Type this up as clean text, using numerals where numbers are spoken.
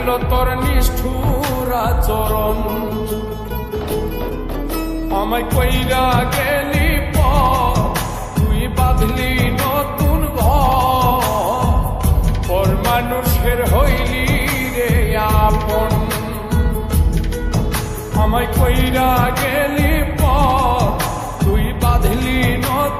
লাগলো তোর নিষ্ঠুর আচরণ, আমায় কইরা গেলি পর, তুই বাঁধলি নতুন ঘর, পর মানুষের হইলি রে আপন। আমায় কইরা গেলি পর, তুই বাঁধলি নতুন